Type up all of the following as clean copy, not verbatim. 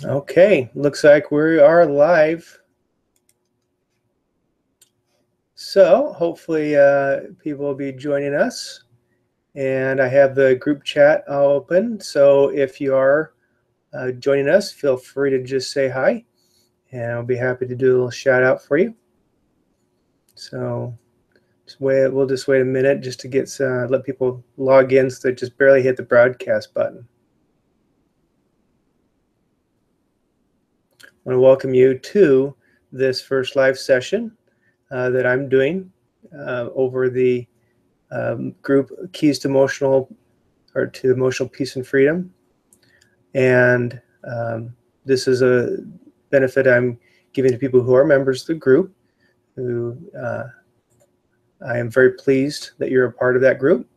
Okay, looks like we are live. So hopefully people will be joining us. And I have the group chat open. So if you are joining us, feel free to just say hi. And I'll be happy to do a little shout out for you. So we'll just wait a minute just to get let people log in so they just barely hit the broadcast button. I want to welcome you to this first live session that I'm doing over the group Keys to Emotional Peace and Freedom. And this is a benefit I'm giving to people who are members of the group, who I am very pleased that you're a part of that group.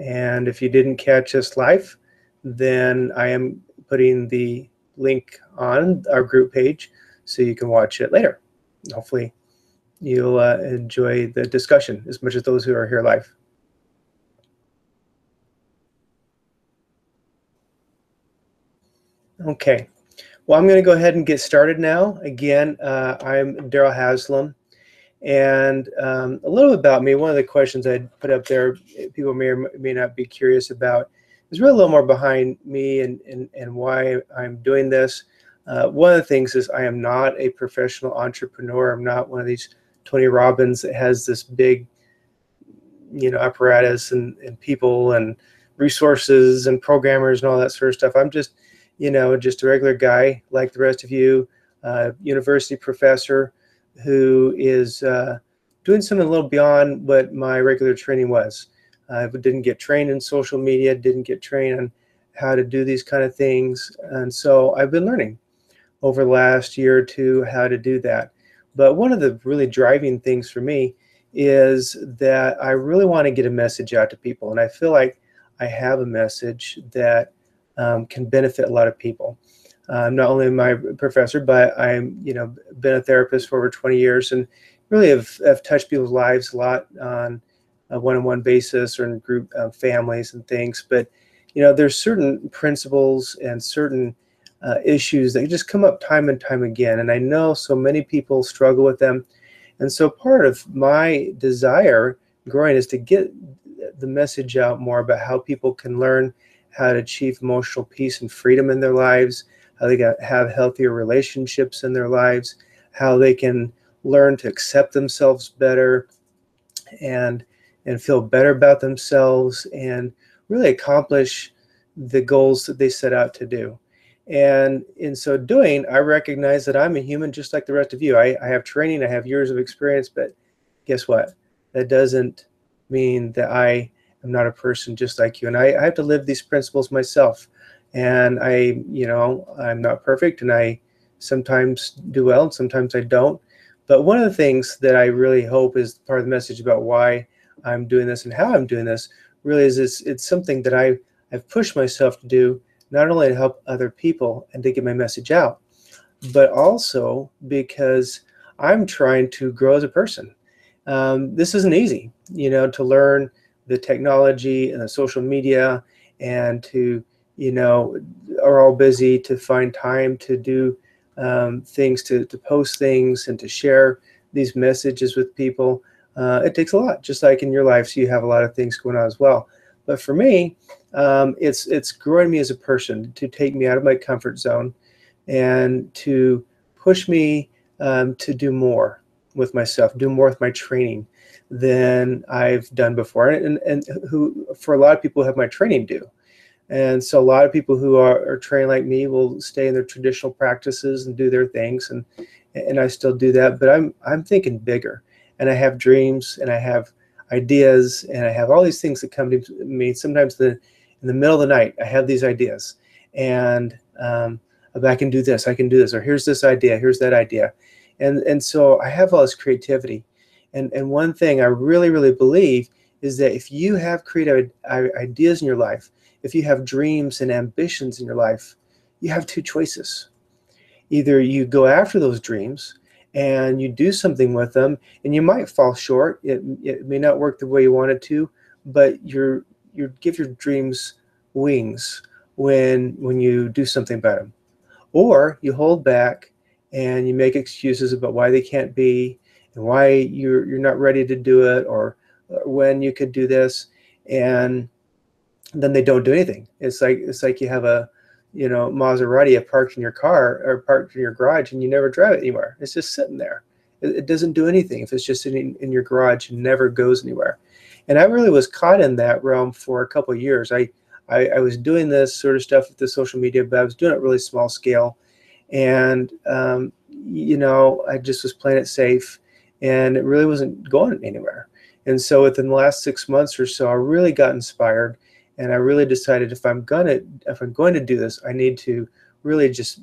And if you didn't catch us live, then I am putting the link on our group page so you can watch it later. Hopefully you'll enjoy the discussion as much as those who are here live. Okay, well, I'm going to go ahead and get started now. Again, I'm Darryl Haslam, and a little bit about me. One of the questions I put up there, people may or may not be curious about, is really a little more behind me and why I'm doing this. One of the things is I am not a professional entrepreneur. I'm not one of these Tony Robbins that has this big, apparatus and people and resources and programmers and all that sort of stuff. I'm just, just a regular guy like the rest of you, university professor who is doing something a little beyond what my regular training was. I didn't get trained in social media, didn't get trained on how to do these kind of things. And so I've been learning over the last year or two how to do that. But one of the really driving things for me is that I really want to get a message out to people. And I feel like I have a message that can benefit a lot of people. Not only am I a professor, but I'm, been a therapist for over 20 years and really have touched people's lives a lot on a one-on-one basis or in group families and things. But, there's certain principles and certain issues that just come up time and time again. And I know so many people struggle with them. And so part of my desire growing is to get the message out more about how people can learn how to achieve emotional peace and freedom in their lives, how they can have healthier relationships in their lives, how they can learn to accept themselves better and feel better about themselves and really accomplish the goals that they set out to do. And in so doing, I recognize that I'm a human just like the rest of you. I have training, I have years of experience, but guess what? That doesn't mean that I am not a person just like you. And I have to live these principles myself. And I'm not perfect, and I sometimes do well, and sometimes I don't. But one of the things that I really hope is part of the message about why I'm doing this and how I'm doing this really is it's something that I've pushed myself to do, not only to help other people and to get my message out, but also because I'm trying to grow as a person. This isn't easy, to learn the technology and the social media and to, are all busy to find time to do things, to post things and to share these messages with people. It takes a lot, just like in your life. So you have a lot of things going on as well. But for me, it's growing me as a person, to take me out of my comfort zone and to push me to do more with myself, do more with my training than I've done before, and who, for a lot of people who have my training, do. And so a lot of people who are trained like me will stay in their traditional practices and do their things, and I still do that. But I'm thinking bigger, and I have dreams, and I have ideas, and I have all these things that come to me. Sometimes in the middle of the night, I have these ideas, and I can do this, or here's this idea, here's that idea, and so I have all this creativity. And one thing I really, really believe is that if you have creative ideas in your life, if you have dreams and ambitions in your life, you have two choices. Either you go after those dreams and you do something with them, and you might fall short. It may not work the way you want it to, but you give your dreams wings when you do something about them. or you hold back and you make excuses about why they can't be and why you're not ready to do it, or when you could do this, and then they don't do anything. It's like you have a Maserati parked in your car or parked in your garage and you never drive it anywhere. It's just sitting there. It doesn't do anything if it's just sitting in your garage and never goes anywhere. And I really was caught in that realm for a couple of years. I was doing this sort of stuff with the social media, but I was doing it really small scale, and I just was playing it safe, and it really wasn't going anywhere. And so within the last 6 months or so, I really got inspired, and I really decided if I'm going to do this, I need to really just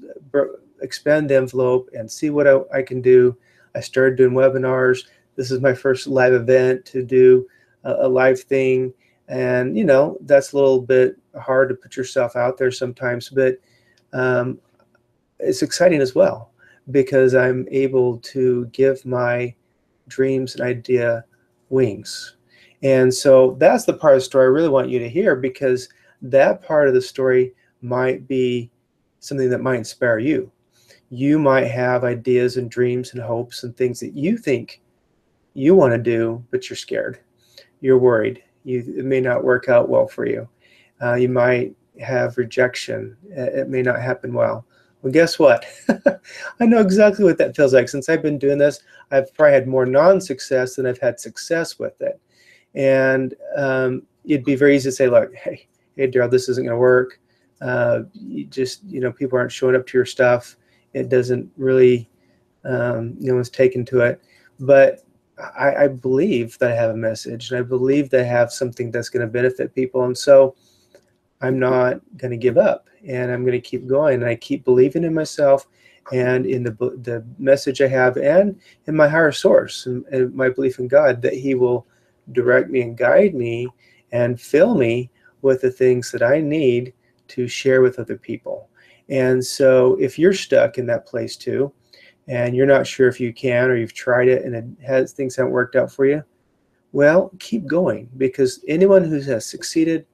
expand the envelope and see what I can do. I started doing webinars. This is my first live event to do a live thing, and that's a little bit hard to put yourself out there sometimes, but um, it's exciting as well, because I'm able to give my dreams and idea wings. And so that's the part of the story I really want you to hear, because that part of the story might be something that might inspire you. You might have ideas and dreams and hopes and things that you think you want to do, but you're scared. You're worried. It may not work out well for you. You might have rejection. It may not happen well. Well, guess what? I know exactly what that feels like. Since I've been doing this, I've probably had more non-success than I've had success with it. And it'd be very easy to say, look, hey, Darryl, this isn't going to work. People aren't showing up to your stuff. It doesn't really, no one's taken to it. But I believe that I have a message, and I believe that I have something that's going to benefit people. And so I'm not going to give up, and I'm going to keep going. And I keep believing in myself and in the message I have, and in my higher source, and my belief in God that He will direct me and guide me and fill me with the things that I need to share with other people. And so if you're stuck in that place too, and you're not sure if you can, or you've tried it and things haven't worked out for you, well, keep going, because anyone who has succeeded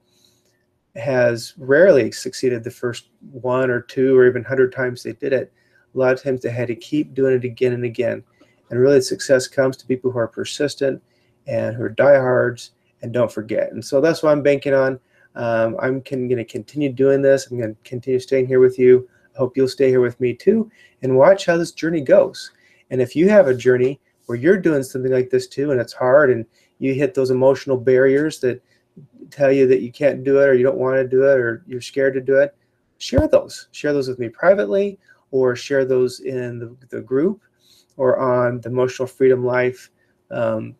has rarely succeeded the first one or two or even 100 times they did it. A lot of times they had to keep doing it again and again. And really, success comes to people who are persistent and who are diehards and don't forget. And so that's what I'm banking on. I'm going to continue doing this. I'm going to continue staying here with you. I hope you'll stay here with me too and watch how this journey goes. And if you have a journey where you're doing something like this too, and it's hard, and you hit those emotional barriers that tell you that you can't do it, or you don't want to do it, or you're scared to do it, share those. Share those with me privately, or share those in the group or on the Emotional Freedom Life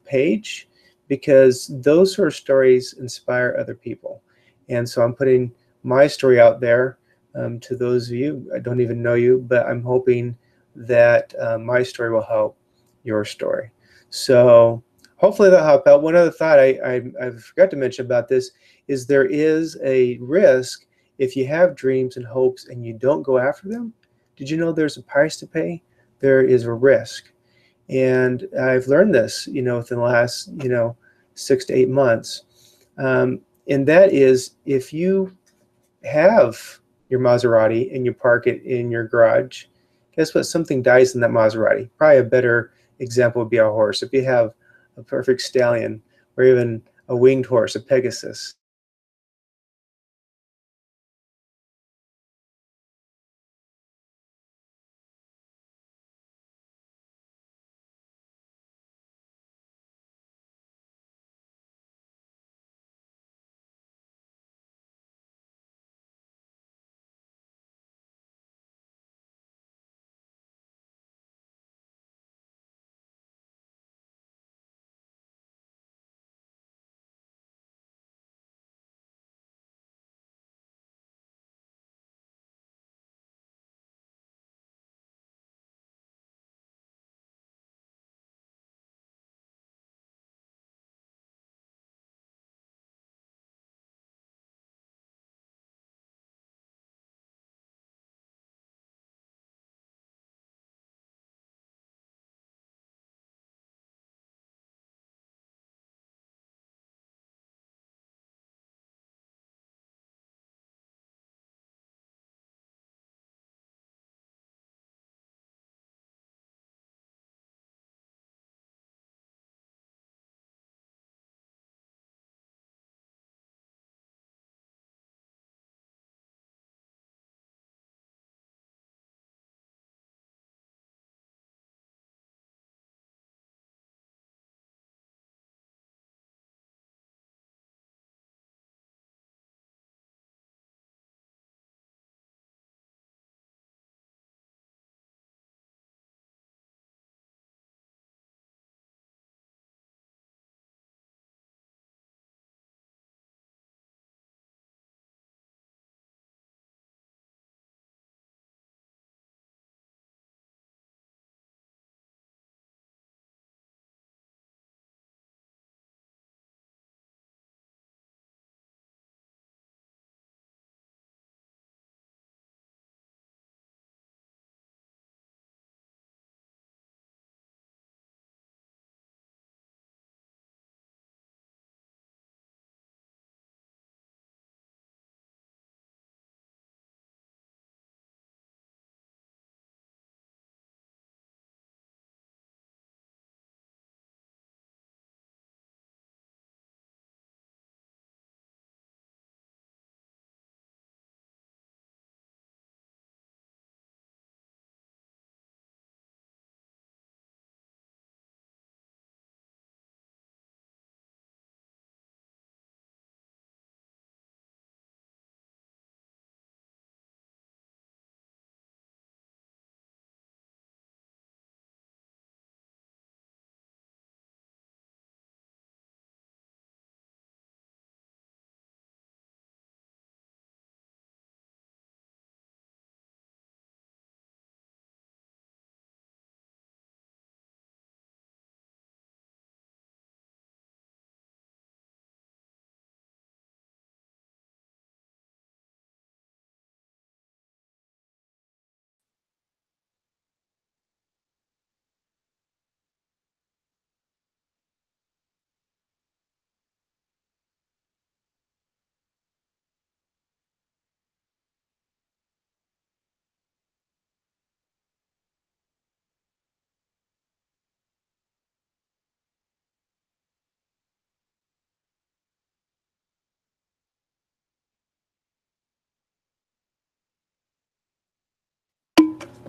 page, because those sort of stories inspire other people. And so I'm putting my story out there to those of you. I don't even know you, but I'm hoping that my story will help your story. So hopefully that'll help out. One other thought I forgot to mention about this is there is a risk if you have dreams and hopes and you don't go after them. Did you know there's a price to pay? There is a risk. And I've learned this, within the last, 6 to 8 months. And that is, if you have your Maserati and you park it in your garage, guess what? Something dies in that Maserati. Probably a better example would be a horse. If you have a perfect stallion, or even a winged horse, a Pegasus,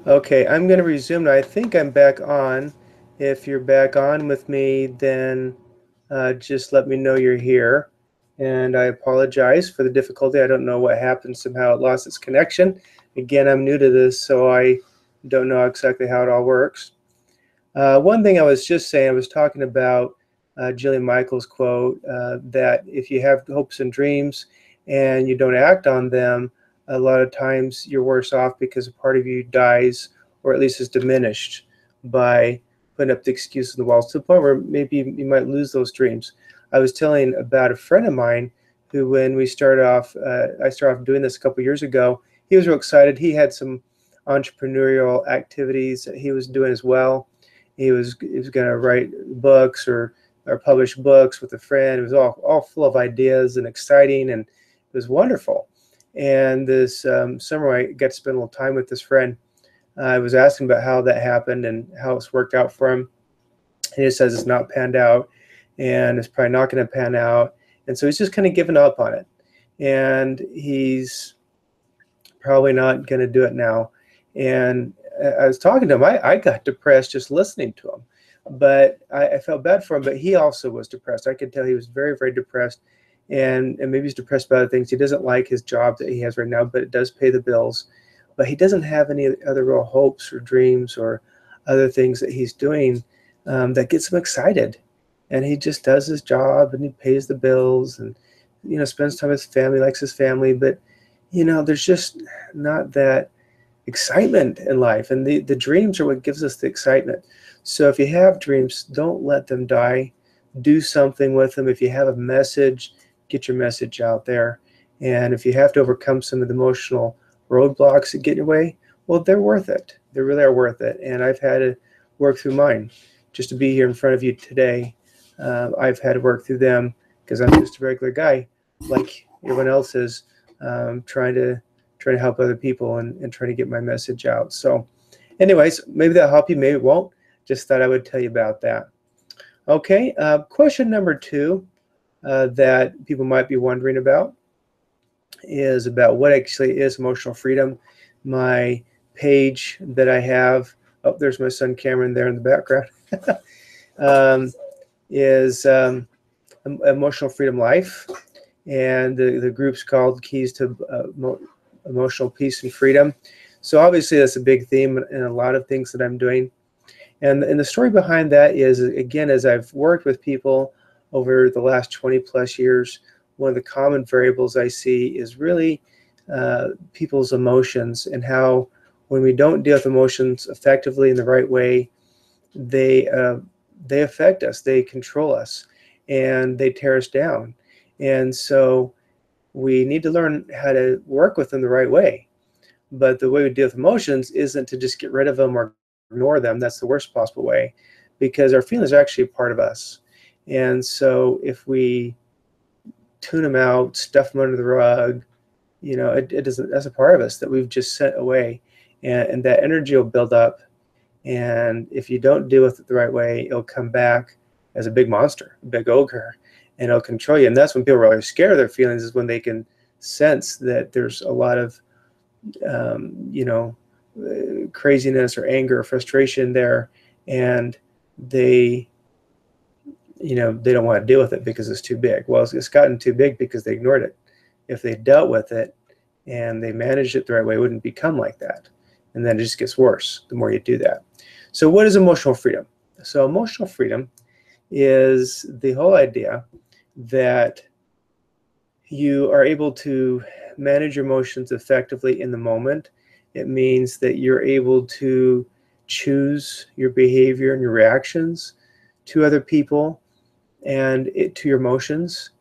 Okay, I'm going to resume now. I think I'm back on. If you're back on with me, then just let me know you're here. And I apologize for the difficulty. I don't know what happened. Somehow it lost its connection. Again, I'm new to this, so I don't know exactly how it all works. One thing I was just saying, I was talking about Jillian Michaels' quote that if you have hopes and dreams and you don't act on them, a lot of times you're worse off because a part of you dies or at least is diminished by putting up the excuses on the walls to the point where maybe you might lose those dreams. I was telling about a friend of mine who, when we started off, I started off doing this a couple years ago, he was real excited. He had some entrepreneurial activities that he was doing as well. He was going to write books or publish books with a friend. It was all full of ideas and exciting, and it was wonderful. And this summer, I got to spend a little time with this friend. I was asking about how that happened and how it's worked out for him. And he says it's not panned out, and it's probably not going to pan out. And so he's just kind of given up on it. And he's probably not going to do it now. And I was talking to him. I got depressed just listening to him, but I felt bad for him. But he also was depressed. I could tell he was very, very depressed, and maybe he's depressed about other things. He doesn't like his job that he has right now, but it does pay the bills. But he doesn't have any other real hopes or dreams or other things that he's doing that gets him excited. And he just does his job and he pays the bills and spends time with his family, likes his family, but there's just not that excitement in life, and the dreams are what gives us the excitement. So if you have dreams, don't let them die. Do something with them. If you have a message, get your message out there. And if you have to overcome some of the emotional roadblocks that get in your way, well, they're worth it. They really are worth it. And I've had to work through mine. Just to be here in front of you today, I've had to work through them because I'm just a regular guy like everyone else is, trying to help other people and trying to get my message out. So anyways, maybe that'll help you, maybe it won't. Just thought I would tell you about that. Okay, question number 2 that people might be wondering about is about what actually is emotional freedom. My page that I have, oh, there's my son Cameron there in the background, is Emotional Freedom Life. And the group's called Keys to Emotional Peace and Freedom. So obviously that's a big theme in a lot of things that I'm doing. And the story behind that is, again, as I've worked with people over the last 20 plus years, one of the common variables I see is really people's emotions, and how when we don't deal with emotions effectively in the right way, they affect us, they control us, and they tear us down. And so we need to learn how to work with them the right way. But the way we deal with emotions isn't to just get rid of them or ignore them. That's the worst possible way, because our feelings are actually a part of us. And so if we tune them out, stuff them under the rug, it doesn't, that's a part of us that we've just sent away. And that energy will build up. And if you don't deal with it the right way, it'll come back as a big monster, a big ogre, and it'll control you. And that's when people are really scared of their feelings, is when they can sense that there's a lot of craziness or anger or frustration there, and they don't want to deal with it because it's too big. Well, it's gotten too big because they ignored it. If they dealt with it and they managed it the right way, it wouldn't become like that. And then it just gets worse the more you do that. So what is emotional freedom? So emotional freedom is the whole idea that you are able to manage your emotions effectively in the moment. It means that you're able to choose your behavior and your reactions to other people and to your emotions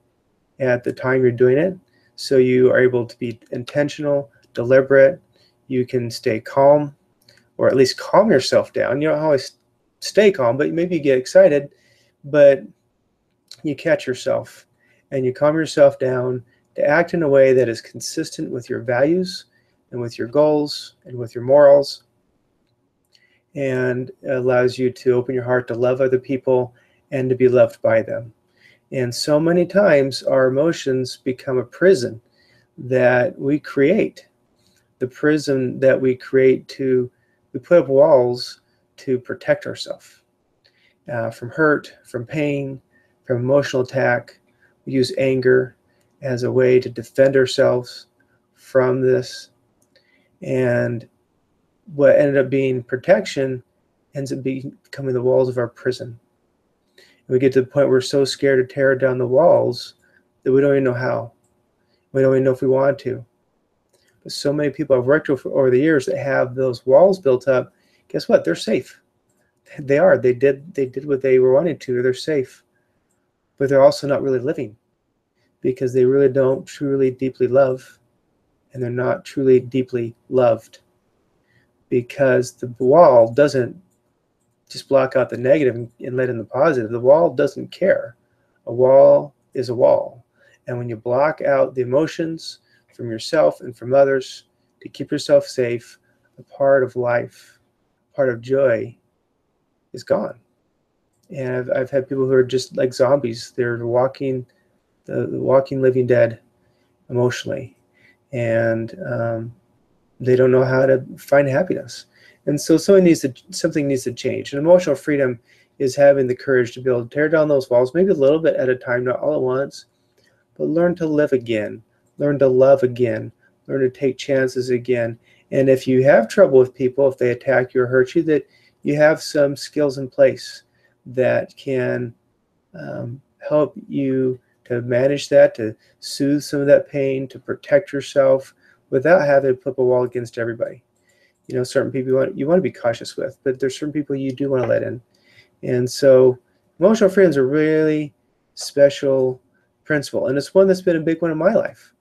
at the time you're doing it. So you are able to be intentional, deliberate. You can stay calm, or at least calm yourself down. You don't always stay calm, but maybe you get excited, but you catch yourself and you calm yourself down to act in a way that is consistent with your values and with your goals and with your morals, and allows you to open your heart to love other people and to be loved by them. And so many times our emotions become a prison that we create, the prison that we create to We put up walls to protect ourselves from hurt, from pain, from emotional attack. We use anger as a way to defend ourselves from this. And what ended up being protection ends up becoming the walls of our prison. And we get to the point where we're so scared to tear down the walls that we don't even know how. We don't even know if we want to. But so many people I've worked with over the years that have those walls built up, guess what? They're safe. They are. They did what they were wanting to. They're safe. But they're also not really living because they really don't truly deeply love, and they're not truly deeply loved because the wall doesn't just block out the negative and let in the positive. The wall doesn't care. A wall is a wall. And when you block out the emotions from yourself and from others to keep yourself safe, a part of life, part of joy is gone. And I've had people who are just like zombies. They're the walking living dead emotionally. And they don't know how to find happiness. And so something needs to change. And emotional freedom is having the courage to be able to tear down those walls, maybe a little bit at a time, not all at once, but learn to live again, learn to love again, learn to take chances again. And if you have trouble with people, if they attack you or hurt you, that you have some skills in place that can help you to manage that, to soothe some of that pain, to protect yourself without having to put up a wall against everybody. You know, certain people you want to be cautious with, but there's certain people you do want to let in. And so emotional freedom is a really special principle, and it's one that's been a big one in my life.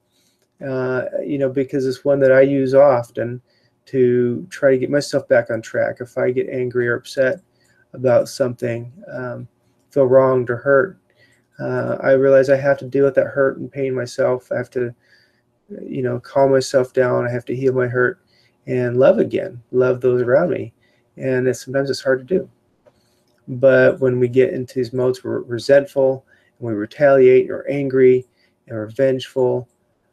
You know, because it's one that I use often to try to get myself back on track. If I get angry or upset about something, feel wronged or hurt, I realize I have to deal with that hurt and pain myself. I have to, you know, calm myself down. I have to heal my hurt and love again, love those around me. And sometimes it's hard to do. But when we get into these modes where we're resentful and we retaliate or angry and we're vengeful,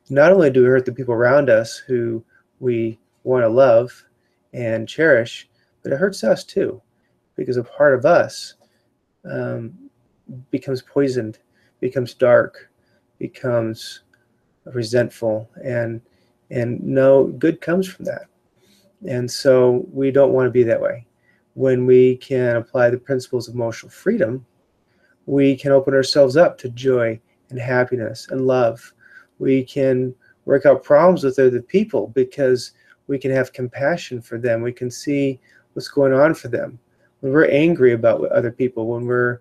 not only do we hurt the people around us who we want to love and cherish, but it hurts us too, because a part of us becomes poisoned, becomes dark, becomes resentful, and no good comes from that. And so we don't want to be that way. When we can apply the principles of emotional freedom, we can open ourselves up to joy and happiness and love. We can work out problems with other people because we can have compassion for them. We can see what's going on for them. When we're angry about other people, when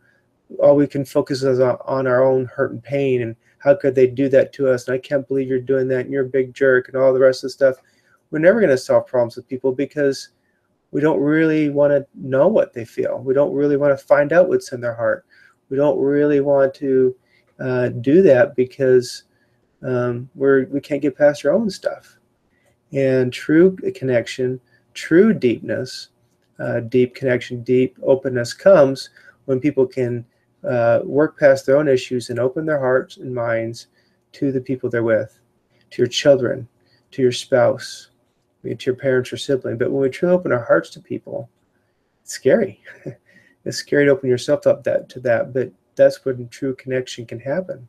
all we can focus is on our own hurt and pain, and how could they do that to us, and I can't believe you're doing that, and you're a big jerk, and all the rest of the stuff. We're never going to solve problems with people because we don't really want to know what they feel. We don't really want to find out what's in their heart. We don't really want to do that because we can't get past our own stuff. And true connection, true deepness, deep connection, deep openness comes when people can work past their own issues and open their hearts and minds to the people they're with, to your children, to your spouse, to your parents or sibling. But when we truly open our hearts to people, it's scary. It's scary to open yourself up to that, but that's when true connection can happen.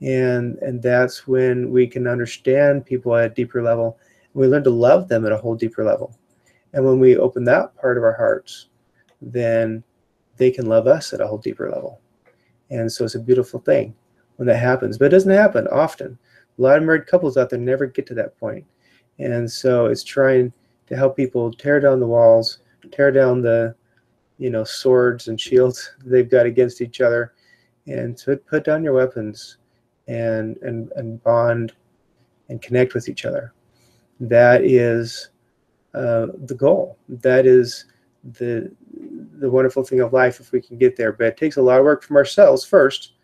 And that's when we can understand people at a deeper level. And we learn to love them at a whole deeper level. And when we open that part of our hearts, then they can love us at a whole deeper level. And so it's a beautiful thing when that happens. But it doesn't happen often. A lot of married couples out there never get to that point. And so it's trying to help people tear down the walls, tear down the, swords and shields they've got against each other, and to put down your weapons and bond and connect with each other. That is the goal. That is the wonderful thing of life if we can get there. But it takes a lot of work from ourselves first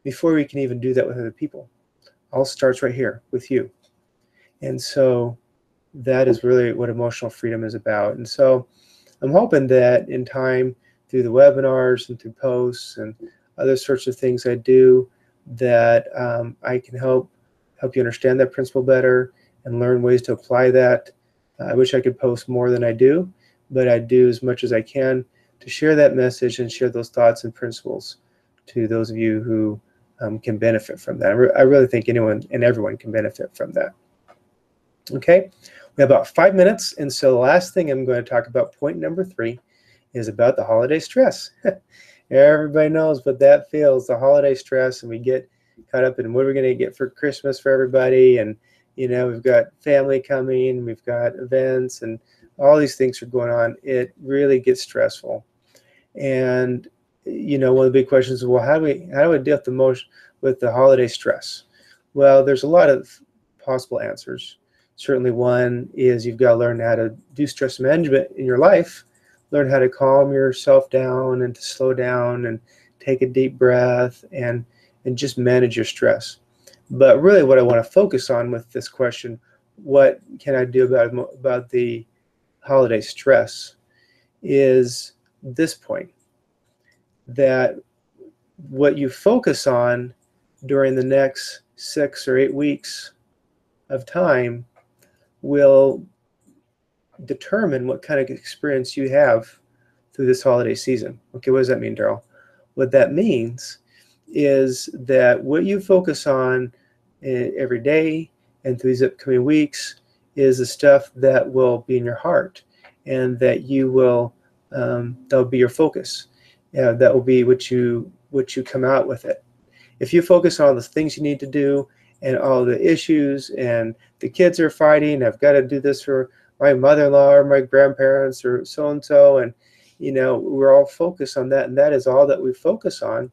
before we can even do that with other people. All starts right here with you. And so that is really what emotional freedom is about. And so I'm hoping that in time, through the webinars and through posts and other sorts of things I do, that I can help you understand that principle better and learn ways to apply that I wish I could post more than I do, but I do as much as I can to share that message and share those thoughts and principles to those of you who can benefit from that. I really think anyone and everyone can benefit from that. Okay, we have about 5 minutes, and so the last thing I'm going to talk about, point number 3, is about the holiday stress. Everybody knows what that feels, the holiday stress, and we get caught up in what we're going to get for Christmas for everybody, and we've got family coming, we've got events, and all these things are going on. It really gets stressful. And one of the big questions is, well, how do we deal with the holiday stress? Well, there's a lot of possible answers. Certainly one is you've got to learn how to do stress management in your life, learn how to calm yourself down and to slow down and take a deep breath and just manage your stress. But really what I want to focus on with this question, what can I do about the holiday stress, is this point, that what you focus on during the next 6 or 8 weeks of time will determine what kind of experience you have through this holiday season. Okay, what does that mean, Darryl? What that means is that what you focus on every day and through these upcoming weeks is the stuff that will be in your heart, and that you will that'll be your focus. That will be what you come out with it. If you focus on the things you need to do and all the issues, and the kids are fighting, I've got to do this for my mother-in-law or my grandparents or so-and-so, and we're all focused on that, and that is all that we focus on,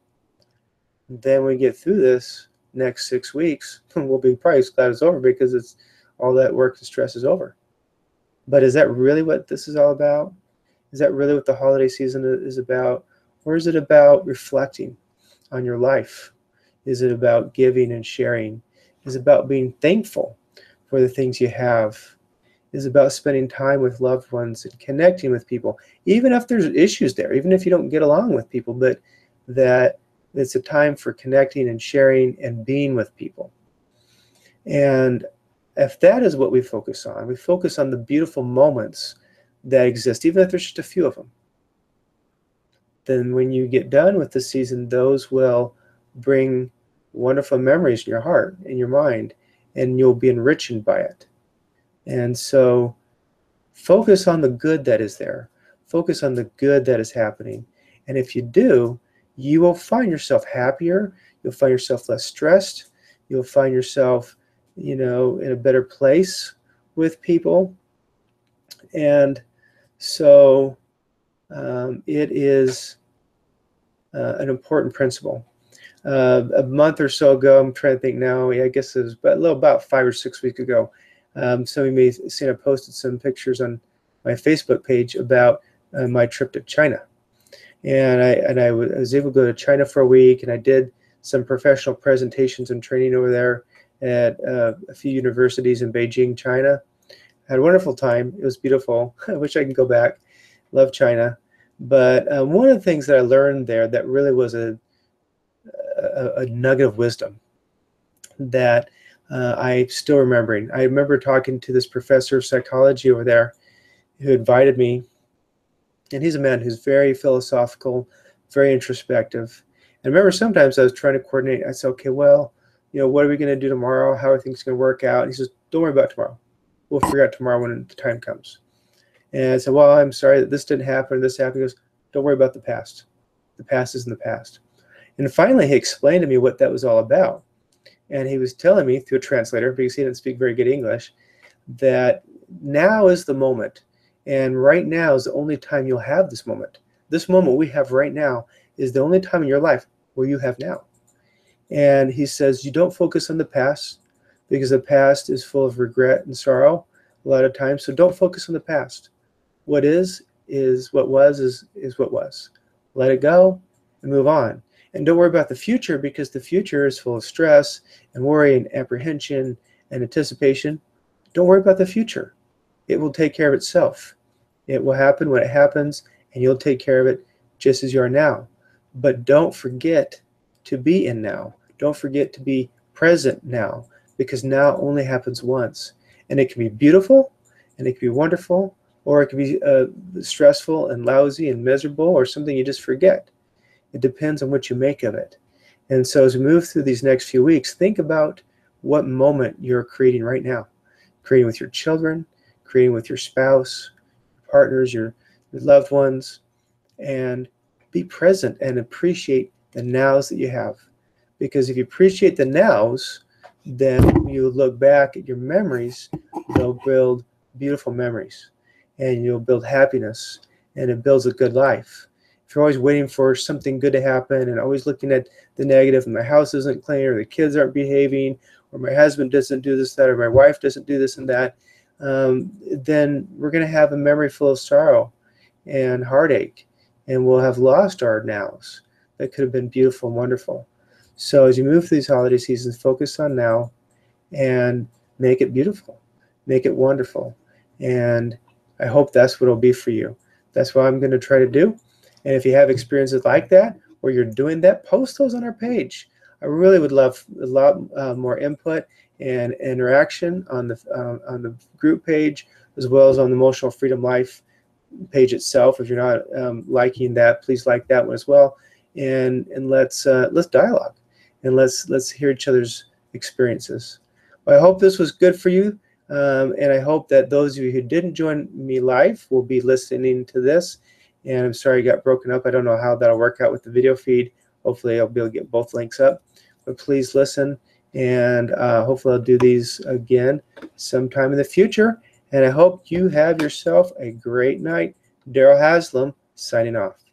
then we get through this next 6 weeks, we'll be probably glad it's over, because it's all that work and stress is over. But is that really what this is all about? Is that really what the holiday season is about? Or is it about reflecting on your life? Is it about giving and sharing? Is it about being thankful for the things you have? Is it about spending time with loved ones and connecting with people, even if there's issues there, even if you don't get along with people, but that it's a time for connecting and sharing and being with people. And if that is what we focus on the beautiful moments that exist, even if there's just a few of them, then when you get done with the season, those will bring wonderful memories in your heart, in your mind, and you'll be enriched by it. And so focus on the good that is there. Focus on the good that is happening. And if you do, you will find yourself happier. You'll find yourself less stressed. You'll find yourself, in a better place with people. And so it is an important principle. A month or so ago, I'm trying to think now, I guess it was about 5 or 6 weeks ago, some of you may have seen I posted some pictures on my Facebook page about my trip to China. And I was able to go to China for a week, and I did some professional presentations and training over there at a few universities in Beijing, China. I had a wonderful time. It was beautiful. I wish I could go back. Love China. But one of the things that I learned there that really was a nugget of wisdom that I'm still remembering. I remember talking to this professor of psychology over there who invited me, and he's a man who's very philosophical, very introspective. And I remember sometimes I was trying to coordinate. I said, okay, well, what are we going to do tomorrow? How are things going to work out? And he says, don't worry about tomorrow. We'll figure out tomorrow when the time comes. And I said, well, I'm sorry that this didn't happen, this happened. He goes, don't worry about the past. The past is in the past. And finally, he explained to me what that was all about. And he was telling me through a translator, because he didn't speak very good English, that now is the moment. And right now is the only time you'll have this moment. This moment we have right now is the only time in your life where you have now. And he says, you don't focus on the past, because the past is full of regret and sorrow a lot of times. So don't focus on the past. What is what was, is what was. Let it go and move on. And don't worry about the future, because the future is full of stress and worry and apprehension and anticipation. Don't worry about the future. It will take care of itself. It will happen when it happens, and you'll take care of it just as you are now. But don't forget to be in now. Don't forget to be present now, because now only happens once. And it can be beautiful, And it could be wonderful, or it could be stressful and lousy and miserable, or something you just forget. It depends on what you make of it. And so as we move through these next few weeks, think about what moment you're creating right now. Creating with your children, creating with your spouse, partners, your loved ones, and be present and appreciate the nows that you have. Because if you appreciate the nows, then you look back at your memories, they'll build beautiful memories, and you'll build happiness, and it builds a good life. If you're always waiting for something good to happen and always looking at the negative, and my house isn't clean, or the kids aren't behaving, or my husband doesn't do this, that, or my wife doesn't do this and that, then we're going to have a memory full of sorrow and heartache, and we'll have lost our nows that could have been beautiful and wonderful. So as you move through these holiday seasons, focus on now and make it beautiful, make it wonderful. And I hope that's what it'll be for you. That's what I'm going to try to do. And if you have experiences like that, where you're doing that, post those on our page. I really would love a lot more input and interaction on the group page, as well as on the Emotional Freedom Life page itself. If you're not liking that, please like that one as well. And let's dialogue, and let's hear each other's experiences. Well, I hope this was good for you, and I hope that those of you who didn't join me live will be listening to this. And I'm sorry it got broken up. I don't know how that'll work out with the video feed. Hopefully I'll be able to get both links up. But please listen, and hopefully I'll do these again sometime in the future. And I hope you have yourself a great night. Darryl Haslam signing off.